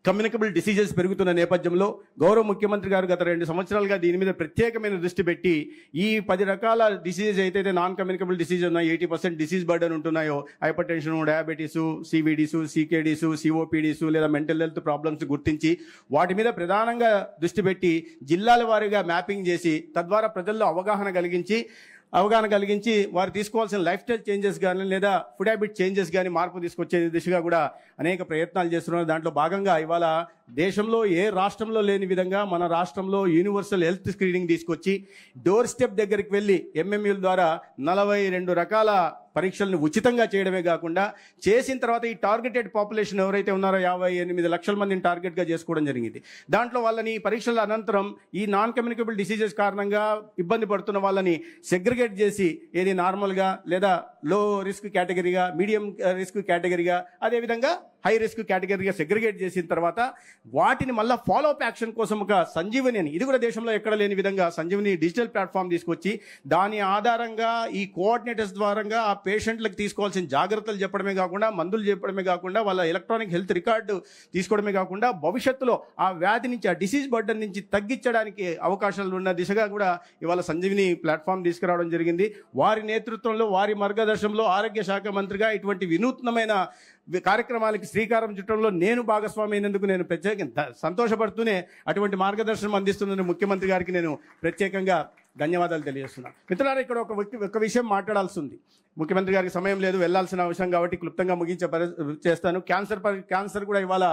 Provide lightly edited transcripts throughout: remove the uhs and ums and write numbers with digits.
Communicable diseases పెరుగుతున్న నేపథ్యంలో గౌరవ ముఖ్యమంత్రి గారు గత 2 సంవత్సరాలుగా దీని మీద ప్రత్యేకమైన దృష్టి పెట్టి ఈ 10 రకాల డిసీజెస్ అయితే నాన్ కమ్యూనికబుల్ డిసీజ్ ఉన్నాయి, 80% డిసీజ్ బర్డన్ ఉంటున్నాయో, hypertension, diabetes, CVDs, CKDs, COPDs లేదా మెంటల్ హెల్త్ ప్రాబ్లమ్స్ గుర్తించి వాటి మీద ప్రధానంగా దృష్టి పెట్టి జిల్లాల వారీగా మ్యాపింగ్ చేసి తద్వారా ప్రజల్లో అవగాహన కలిగించి వారు తీసుకోవాల్సిన లైఫ్ స్టైల్ చేంజెస్ కానీ లేదా ఫుడ్ హ్యాబిట్ చేంజెస్ కానీ మార్పు తీసుకొచ్చే దిశగా కూడా అనేక ప్రయత్నాలు చేస్తున్నారు. దాంట్లో భాగంగా ఇవాళ దేశంలో ఏ రాష్ట్రంలో లేని విధంగా మన రాష్ట్రంలో యూనివర్సల్ హెల్త్ స్క్రీనింగ్ తీసుకొచ్చి డోర్ స్టెప్ దగ్గరికి వెళ్ళి ఎంఎంయూల ద్వారా 42 రకాల పరీక్షలను ఉచితంగా చేయడమే కాకుండా చేసిన తర్వాత ఈ టార్గెటెడ్ పాపులేషన్ ఎవరైతే ఉన్నారో 58 లక్షల మందిని టార్గెట్గా చేసుకోవడం జరిగింది. దాంట్లో వాళ్ళని పరీక్షల అనంతరం ఈ నాన్ కమ్యూనికబుల్ డిసీజెస్ కారణంగా ఇబ్బంది పడుతున్న వాళ్ళని సెగ్రిగేట్ చేసి ఏది నార్మల్గా లేదా లో రిస్క్ కేటగిరీగా, మీడియం రిస్క్ కేటగిరీగా, అదేవిధంగా హై రిస్క్ కేటగిరీగా సెగ్రిగేట్ చేసిన తర్వాత వాటిని మళ్ళీ ఫాలో అప్ యాక్షన్ కోసం ఒక సంజీవని అని, ఇది కూడా దేశంలో ఎక్కడ లేని విధంగా సంజీవని డిజిటల్ ప్లాట్ఫామ్ తీసుకొచ్చి దాని ఆధారంగా ఈ కోఆర్డినేటర్స్ ద్వారా ఆ పేషెంట్లకు తీసుకోవాల్సిన జాగ్రత్తలు చెప్పడమే కాకుండా, మందులు చెప్పడమే కాకుండా, వాళ్ళ ఎలక్ట్రానిక్ హెల్త్ రికార్డు తీసుకోవడమే కాకుండా భవిష్యత్తులో ఆ వ్యాధి నుంచి, ఆ డిసీజ్ బర్డన్ నుంచి తగ్గించడానికి అవకాశాలు ఉన్న దిశగా కూడా ఇవాళ సంజీవిని ప్లాట్ఫామ్ తీసుకురావడం జరిగింది. వారి నేతృత్వంలో, వారి మార్గదర్శనంలో ఆరోగ్య శాఖ మంత్రిగా ఇటువంటి వినూత్నమైన కార్యక్రమాలకి శ్రీకారం చుట్టడంలో నేను భాగస్వామి అయినందుకు నేను ప్రత్యేకంగా సంతోషపడుతూనే అటువంటి మార్గదర్శనం అందిస్తున్న ముఖ్యమంత్రి గారికి నేను ప్రత్యేకంగా ధన్యవాదాలు తెలియజేస్తున్నాను. మిత్రులారా, ఇక్కడ ఒక విషయం మాట్లాడాల్సి ఉంది. ముఖ్యమంత్రి గారికి సమయం లేదు, వెళ్లాల్సిన అవసరం కాబట్టి క్లుప్తంగా చేస్తాను. క్యాన్సర్ కూడా ఇవాళ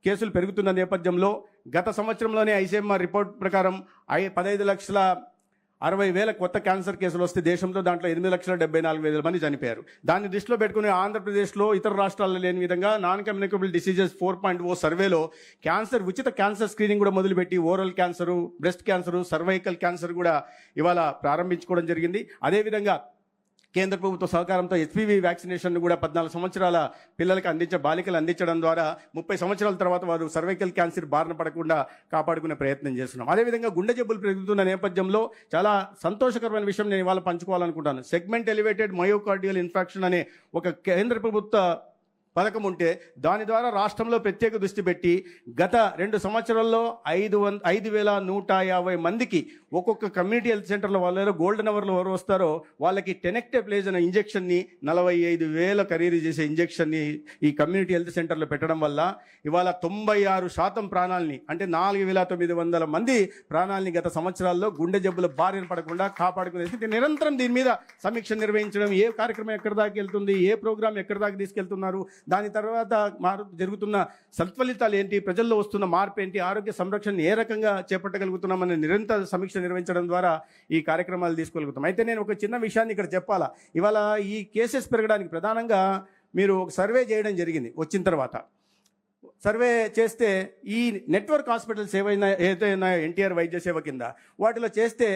కేసులు పెరుగుతున్న నేపథ్యంలో గత సంవత్సరంలోనే ఐసీఎంఆర్ రిపోర్ట్ ప్రకారం 15,60,000 కొత్త క్యాన్సర్ కేసులు వస్తే దేశంలో దాంట్లో 8,74,000 మంది చనిపోయారు. దాన్ని దృష్టిలో పెట్టుకుని ఆంధ్రప్రదేశ్లో ఇతర రాష్ట్రాల్లో లేని విధంగా నాన్ కమ్యూనికబుల్ డిసీజెస్ 4.0 సర్వేలో ఉచిత క్యాన్సర్ స్క్రీనింగ్ కూడా మొదలుపెట్టి oral cancer, breast cancer, cervical cancer కూడా ఇవాళ ప్రారంభించుకోవడం జరిగింది. అదేవిధంగా కేంద్ర ప్రభుత్వ సహకారంతో హెచ్పివి వ్యాక్సినేషన్ కూడా 14 సంవత్సరాల పిల్లలకు బాలికలు అందించడం ద్వారా 30 సంవత్సరాల తర్వాత వారు సర్వైకల్ క్యాన్సర్ బారిన పడకుండా కాపాడుకునే ప్రయత్నం చేస్తున్నాం. అదేవిధంగా గుండె జబ్బులు పెరుగుతున్న నేపథ్యంలో చాలా సంతోషకరమైన విషయం నేను ఇవాళ పంచుకోవాలనుకుంటాను. సెగ్మెంట్ ఎలివేటెడ్ మయోకార్డియల్ ఇన్ఫాక్షన్ అనే ఒక కేంద్ర ప్రభుత్వ పథకం ఉంటే దాని ద్వారా రాష్ట్రంలో ప్రత్యేక దృష్టి పెట్టి గత 2 సంవత్సరాల్లో 5,150 మందికి ఒక్కొక్క కమ్యూనిటీ హెల్త్ సెంటర్లో వాళ్ళలో గోల్డెన్ అవర్లో ఎవరు వస్తారో వాళ్ళకి టెనెక్టెప్లేజ్ అనే ఇంజెక్షన్ని 45,000 ఖరీదు చేసే ఇంజెక్షన్ని ఈ కమ్యూనిటీ హెల్త్ సెంటర్లో పెట్టడం వల్ల ఇవాళ 96% ప్రాణాలని, అంటే 4,900 మంది ప్రాణాలని గత సంవత్సరాల్లో గుండె జబ్బుల బారిన పడకుండా కాపాడుకునేది. నిరంతరం దీని మీద సమీక్ష నిర్వహించడం, ఏ కార్యక్రమం ఎక్కడి దాకా వెళ్తుంది, ఏ ప్రోగ్రాం ఎక్కడి దాకా తీసుకెళ్తున్నారు, దాని తర్వాత జరుగుతున్న సత్ఫలితాలు ఏంటి, ప్రజల్లో వస్తున్న మార్పు ఏంటి, ఆరోగ్య సంరక్షణ ఏ రకంగా చేపట్టగలుగుతున్నామని నిరంతర సమీక్ష నిర్వహించడం ద్వారా ఈ కార్యక్రమాలు తీసుకోగలుగుతాం. అయితే నేను ఒక చిన్న విషయాన్ని ఇక్కడ చెప్పాలా. ఇవాళ ఈ కేసెస్ పెరగడానికి ప్రధానంగా మీరు ఒక సర్వే చేయడం జరిగింది. వచ్చిన తర్వాత సర్వే చేస్తే ఈ నెట్వర్క్ హాస్పిటల్స్ ఏదైతే ఉన్నాయో ఎన్టీఆర్ వైద్య సేవ కింద వాటిలో చేస్తే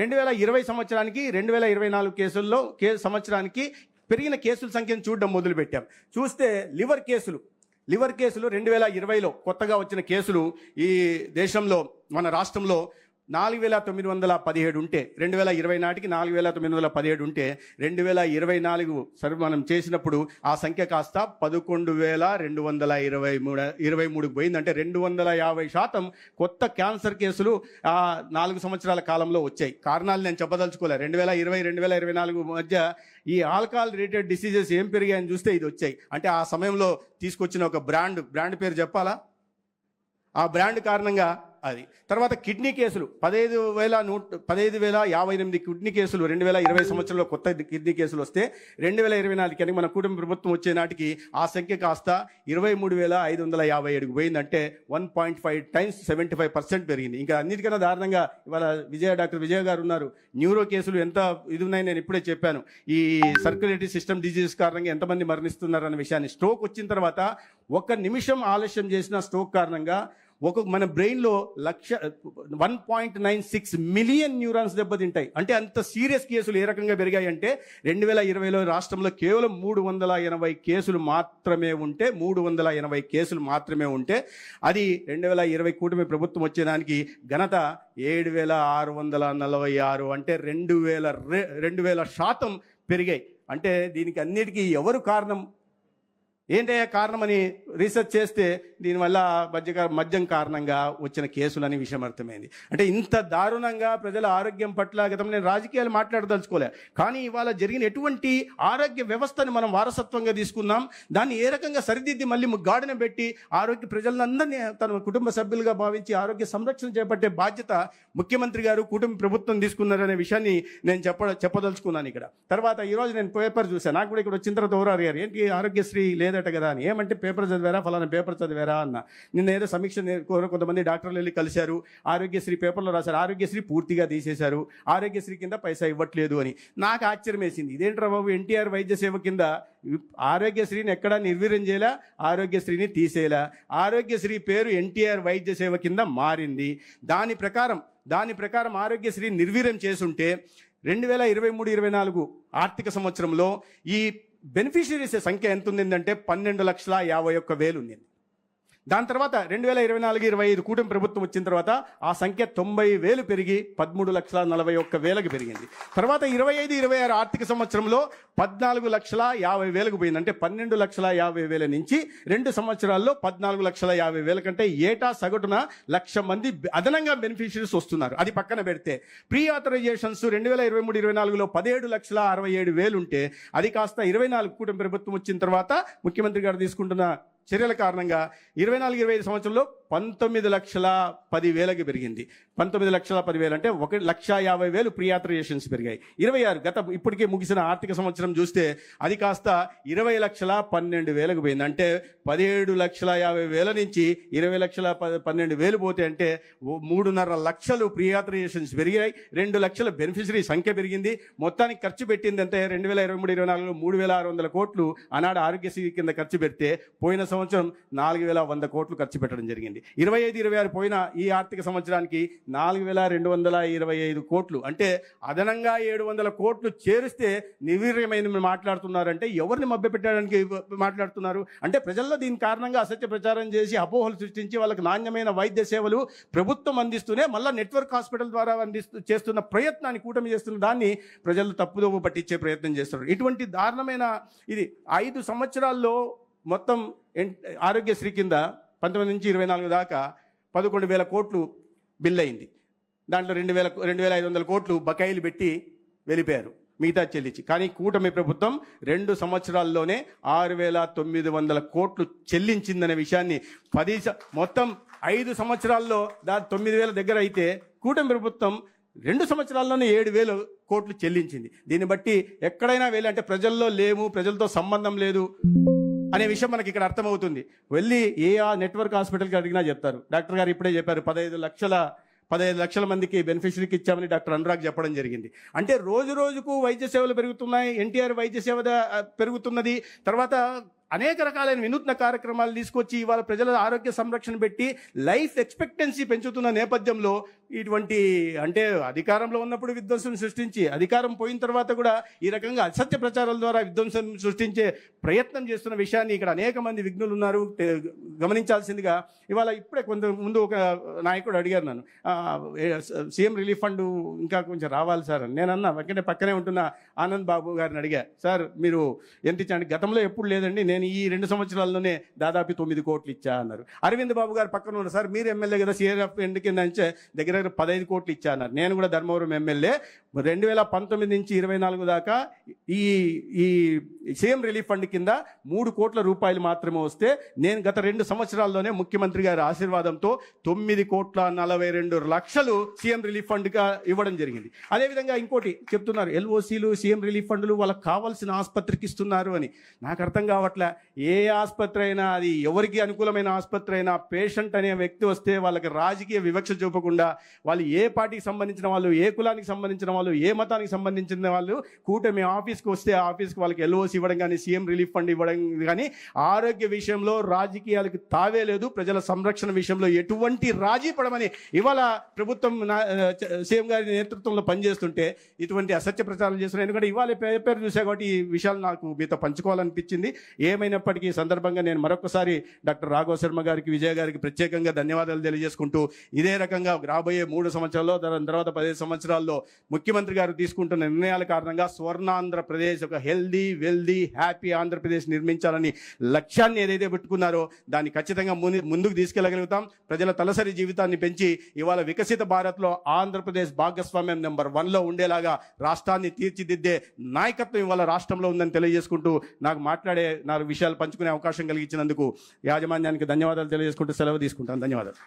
2020 సంవత్సరానికి 2024 సంవత్సరానికి పెరిగిన కేసుల సంఖ్యను చూడడం మొదలుపెట్టాం. చూస్తే లివర్ కేసులు 2020లో కొత్తగా వచ్చిన కేసులు ఈ దేశంలో, మన రాష్ట్రంలో 4,917 ఉంటే 2020 నాటికి 4,917 ఉంటే 2024 సర్వే మనం చేసినప్పుడు ఆ సంఖ్య కాస్త 11,223 పోయింది. అంటే 250% కొత్త క్యాన్సర్ కేసులు 4 సంవత్సరాల కాలంలో వచ్చాయి. కారణాలు నేను చెప్పదలుచుకోలే. 2020-2024 మధ్య ఈ ఆల్కహాల్ రిలేటెడ్ డిసీజెస్ ఏం పెరిగాయని చూస్తే ఇది వచ్చాయి. అంటే ఆ సమయంలో తీసుకొచ్చిన ఒక బ్రాండ్ పేరు చెప్పాలా, ఆ బ్రాండ్ కారణంగా అది. తర్వాత కిడ్నీ కేసులు 15,058 కిడ్నీ కేసులు 2020 సంవత్సరంలో కొత్త కిడ్నీ కేసులు వస్తే 2024 మన కుటుంబ ప్రభుత్వం వచ్చే నాటికి ఆ సంఖ్య కాస్త 23,557 పోయిందంటే 1.5 టైమ్స్ 75% పెరిగింది. ఇంకా అన్నిటికన్నా దారుణంగా ఇవాళ డాక్టర్ విజయ గారు ఉన్నారు. న్యూరో కేసులు ఎంత ఇది ఉన్నాయి నేను ఇప్పుడే చెప్పాను. ఈ సర్క్యులేటరీ సిస్టమ్ డిజీజ్ కారణంగా ఎంతమంది మరణిస్తున్నారు అన్న విషయాన్ని. స్ట్రోక్ వచ్చిన తర్వాత 1 నిమిషం ఆలస్యం చేసిన స్ట్రోక్ కారణంగా మన బ్రెయిన్లో 1.96 మిలియన్ న్యూరాన్స్ దెబ్బతింటాయి. అంటే అంత సీరియస్ కేసులు ఏ రకంగా పెరిగాయి అంటే 2020లో రాష్ట్రంలో కేవలం 380 కేసులు మాత్రమే ఉంటే అది 2020 కూటమి ప్రభుత్వం వచ్చేదానికి ఘనత 7,646, అంటే 2,000% పెరిగాయి. అంటే దీనికి అన్నిటికీ ఎవరు కారణం ఏంటయ్యా కారణమని రీసెర్చ్ చేస్తే దీనివల్ల మద్యం కారణంగా వచ్చిన కేసులు అనే విషయం అర్థమైంది. అంటే ఇంత దారుణంగా ప్రజల ఆరోగ్యం పట్ల గతంలో నేను రాజకీయాలు మాట్లాడదలుచుకోలే, కానీ ఇవాళ జరిగిన ఎటువంటి ఆరోగ్య వ్యవస్థను మనం వారసత్వంగా తీసుకున్నాం, దాన్ని ఏ రకంగా సరిదిద్ది మళ్ళీ గాడిన పెట్టి ఆరోగ్య ప్రజలందరినీ తన కుటుంబ సభ్యులుగా భావించి ఆరోగ్య సంరక్షణ చేపట్టే బాధ్యత ముఖ్యమంత్రి గారు కుటుంబ ప్రభుత్వం తీసుకున్నారనే విషయాన్ని నేను చెప్పదలుచుకున్నాను ఇక్కడ. తర్వాత ఈరోజు నేను పేపర్ చూశాను, నాకు కూడా ఇక్కడ వచ్చిన తర్వాత ఎవరు అడిగారు ఏంటి ఆరోగ్యశ్రీ లేదట కదా అని. ఏమంటే పేపర్ చదివారా, ఫలానా పేపర్ చదివారా అన్న. నిన్న ఏదో సమీక్ష కొంతమంది డాక్టర్లు వెళ్ళి కలిశారు, ఆరోగ్యశ్రీ పేపర్లో రాశారు ఆరోగ్యశ్రీ పూర్తిగా తీసేశారు, ఆరోగ్యశ్రీ కింద పైసా ఇవ్వట్లేదు అని. నాకు ఆశ్చర్యం వేసింది, ఇదేంట్రా బాబు, ఎన్టీఆర్ వైద్య సేవ కింద ఆరోగ్యశ్రీని ఎక్కడా నిర్వీర్యం చేయలే, ఆరోగ్యశ్రీని తీసేలా, ఆరోగ్యశ్రీ పేరు ఎన్టీఆర్ వైద్య సేవ కింద మారింది. దాని ప్రకారం ఆరోగ్యశ్రీ నిర్వీర్యం చేసుంటే 2023-24 ఆర్థిక సంవత్సరంలో ఈ బెనిఫిషరీస్ సంఖ్య ఎంత ఉందంటే 12,51,000 ఉంది. దాని తర్వాత 2024-25 కూటమి ప్రభుత్వం వచ్చిన తర్వాత ఆ సంఖ్య 90,000 పెరిగి 13,41,000 పెరిగింది. తర్వాత 25-26 ఆర్థిక సంవత్సరంలో 14,50,000 పోయింది. అంటే 12,50,000 నుంచి 2 సంవత్సరాల్లో 14,50,000 కంటే ఏటా సగటున 1,00,000 మంది అదనంగా బెనిఫిషరీస్ వస్తున్నారు. అది పక్కన పెడితే ప్రీ ఆథరైజేషన్స్ 2023-24లో 17,67,000 ఉంటే అది కాస్త 24 కూటమి ప్రభుత్వం వచ్చిన తర్వాత ముఖ్యమంత్రి గారు తీసుకుంటున్న చర్యల కారణంగా 24-25 సంవత్సరంలో 19,10,000 పెరిగింది. 19,10,000 అంటే 1,50,000 ప్రీ ఆథరైజేషన్స్ పెరిగాయి. 26 ఇప్పటికే ముగిసిన ఆర్థిక సంవత్సరం చూస్తే అది కాస్త 20,12,000 పోయింది. అంటే 17,50,000 నుంచి 20,12,000 పోతే అంటే 3.5 లక్షలు ప్రీ ఆథరైజేషన్స్ పెరిగాయి. 2 లక్షల బెనిఫిషరీ సంఖ్య పెరిగింది. మొత్తానికి ఖర్చు పెట్టింది అంటే 2023-24లో 3,600 కోట్లు ఆనాడు ఆరోగ్యశ్రీ కింద ఖర్చు పెడితే పోయిన సంవత్సరం 4,100 కోట్లు ఖర్చు పెట్టడం జరిగింది. 25-26 పోయిన ఈ ఆర్థిక సంవత్సరానికి 4,225 కోట్లు, అంటే అదనంగా 700 కోట్లు చేరిస్తే నిర్వీర్యమైన మాట్లాడుతున్నారంటే ఎవరిని మభ్యపెట్టడానికి మాట్లాడుతున్నారు? అంటే ప్రజల్లో దీని కారణంగా అసత్య ప్రచారం చేసి అపోహలు సృష్టించి వాళ్ళకి నాణ్యమైన వైద్య సేవలు ప్రభుత్వం అందిస్తూనే మళ్ళీ నెట్వర్క్ హాస్పిటల్ ద్వారా చేస్తున్న ప్రయత్నాన్ని కూటమి చేస్తున్న దాన్ని ప్రజలు తప్పుదోవ పట్టించే ప్రయత్నం చేస్తున్నారు. ఇటువంటి దారుణమైన ఇది 5 సంవత్సరాల్లో మొత్తం ఆరోగ్యశ్రీ కింద 19 నుంచి 24 దాకా 11,000 కోట్లు బిల్ అయింది. దాంట్లో 2,500 కోట్లు బకాయిలు పెట్టి వెళ్ళిపోయారు, మిగతా చెల్లించి. కానీ కూటమి ప్రభుత్వం 2 సంవత్సరాల్లోనే 6,900 కోట్లు చెల్లించిందనే విషయాన్ని మొత్తం 5 సంవత్సరాల్లో 9,000 దగ్గర అయితే కూటమి ప్రభుత్వం 2 సంవత్సరాల్లోనే 7,000 కోట్లు చెల్లించింది. దీన్ని బట్టి ఎక్కడైనా అంటే ప్రజల్లో లేము, ప్రజలతో సంబంధం లేదు అనే విషయం మనకి ఇక్కడ అర్థమవుతుంది. వెళ్ళి నెట్వర్క్ హాస్పిటల్కి అడిగినా చెప్తారు. డాక్టర్ గారు ఇప్పుడే చెప్పారు 15 లక్షల మందికి బెనిఫిషరీకి ఇచ్చామని డాక్టర్ అనురాగ్ చెప్పడం జరిగింది. అంటే రోజుకు వైద్య సేవలు పెరుగుతున్నాయి, ఎన్టీఆర్ వైద్య సేవ పెరుగుతున్నది. తర్వాత అనేక రకాలైన వినూత్న కార్యక్రమాలు తీసుకొచ్చి ఇవాళ ప్రజల ఆరోగ్య సంరక్షణ పెట్టి లైఫ్ ఎక్స్పెక్టెన్సీ పెంచుతున్న నేపథ్యంలో ఇటువంటి అంటే అధికారంలో ఉన్నప్పుడు విధ్వంసం సృష్టించి అధికారం పోయిన తర్వాత కూడా ఈ రకంగా అసత్య ప్రచారాల ద్వారా విధ్వంసం సృష్టించే ప్రయత్నం చేస్తున్న విషయాన్ని ఇక్కడ అనేక మంది విఘ్నులు ఉన్నారు, గమనించాల్సిందిగా. ఇవాళ ఇప్పుడే ముందు ఒక నాయకుడు అడిగారు నన్ను, సీఎం రిలీఫ్ ఫండ్ ఇంకా కొంచెం రావాలి సార్ అని. నేనన్నా వెంటనే పక్కనే ఉంటున్న ఆనంద్ బాబు గారిని అడిగా, సార్ మీరు ఎంత ఇచ్చాండి? గతంలో ఎప్పుడు లేదండి, నేను ఈ 2 సంవత్సరాల్లోనే దాదాపు 9 కోట్లు ఇచ్చా అన్నారు. అరవింద్ బాబు గారు పక్కన ఉన్నారు, సార్ మీరు ఎమ్మెల్యే కదా, సిఆర్ఎఫ్ ఎండ్ కింద నుంచి దగ్గర 15 కోట్లు ఇచ్చా అన్నారు. నేను కూడా ధర్మవరం ఎమ్మెల్యే 2019 నుంచి 24 దాకా ఈ సీఎం రిలీఫ్ ఫండ్ కింద 3 కోట్ల రూపాయలు మాత్రమే వస్తే నేను గత 2 సంవత్సరాల్లోనే ముఖ్యమంత్రి గారి ఆశీర్వాదంతో 9,42,00,000 సీఎం రిలీఫ్ ఫండ్గా ఇవ్వడం జరిగింది. అదేవిధంగా ఇంకోటి చెప్తున్నారు, ఎల్ఓసీలు సీఎం రిలీఫ్ ఫండ్లు వాళ్ళకి కావాల్సిన ఆసుపత్రికి ఇస్తున్నారు అని. నాకు అర్థం కావట్లే. ఏ ఆసుపత్రి అయినా, అది ఎవరికి అనుకూలమైన ఆసుపత్రి అయినా, పేషెంట్ అనే వ్యక్తి వస్తే వాళ్ళకి రాజకీయ వివక్ష చూపకుండా వాళ్ళు ఏ పార్టీకి సంబంధించిన వాళ్ళు, ఏ కులానికి సంబంధించిన వాళ్ళు, ఏ మతానికి సంబంధించిన వాళ్ళు కూటమి ఆఫీస్కి వస్తే ఆఫీస్కి వాళ్ళకి ఎల్ఓసి ఇవ్వడం కానీ సీఎం రిలీఫ్ ఫండ్ ఇవ్వడం కానీ, ఆరోగ్య విషయంలో రాజకీయాలకు తావే లేదు. ప్రజల సంరక్షణ విషయంలో ఎటువంటి రాజీ పడమని ఇవాళ ప్రభుత్వం సీఎం గారి నేతృత్వంలో పనిచేస్తుంటే ఇటువంటి అసత్య ప్రచారం చేస్తున్నారు. ఎందుకంటే ఇవాళ పేపర్ చూసా కాబట్టి ఈ విషయాలు నాకు మీతో పంచుకోవాలనిపించింది. ఏమైనప్పటికీ ఈ సందర్భంగా నేను మరొకసారి డాక్టర్ రాఘవ శర్మ గారికి, విజయ్ గారికి ప్రత్యేకంగా ధన్యవాదాలు తెలియజేసుకుంటూ, ఇదే రకంగా రాబోయే 3 సంవత్సరాల్లో, తర్వాత 15 సంవత్సరాల్లో ముఖ్యమంత్రి ముఖ్యమంత్రి గారు తీసుకుంటున్న నిర్ణయాల కారణంగా స్వర్ణాంధ్రప్రదేశ్ ఒక హెల్దీ వెల్దీ హ్యాపీ ఆంధ్రప్రదేశ్ నిర్మించాలని లక్ష్యాన్ని ఏదైతే పెట్టుకున్నారో దాన్ని ఖచ్చితంగా ముందుకు తీసుకెళ్ళగలుగుతాం. ప్రజల తలసరి జీవితాన్ని పెంచి ఇవాళ వికసిత భారత్లో ఆంధ్రప్రదేశ్ భాగస్వామ్యం నెంబర్ 1లో ఉండేలాగా రాష్ట్రాన్ని తీర్చిదిద్దే నాయకత్వం ఇవాళ రాష్ట్రంలో ఉందని తెలియజేసుకుంటూ నాకు విషయాలు పంచుకునే అవకాశం కలిగించినందుకు యాజమాన్యానికి ధన్యవాదాలు తెలియజేసుకుంటూ సెలవు తీసుకుంటాను. ధన్యవాదాలు.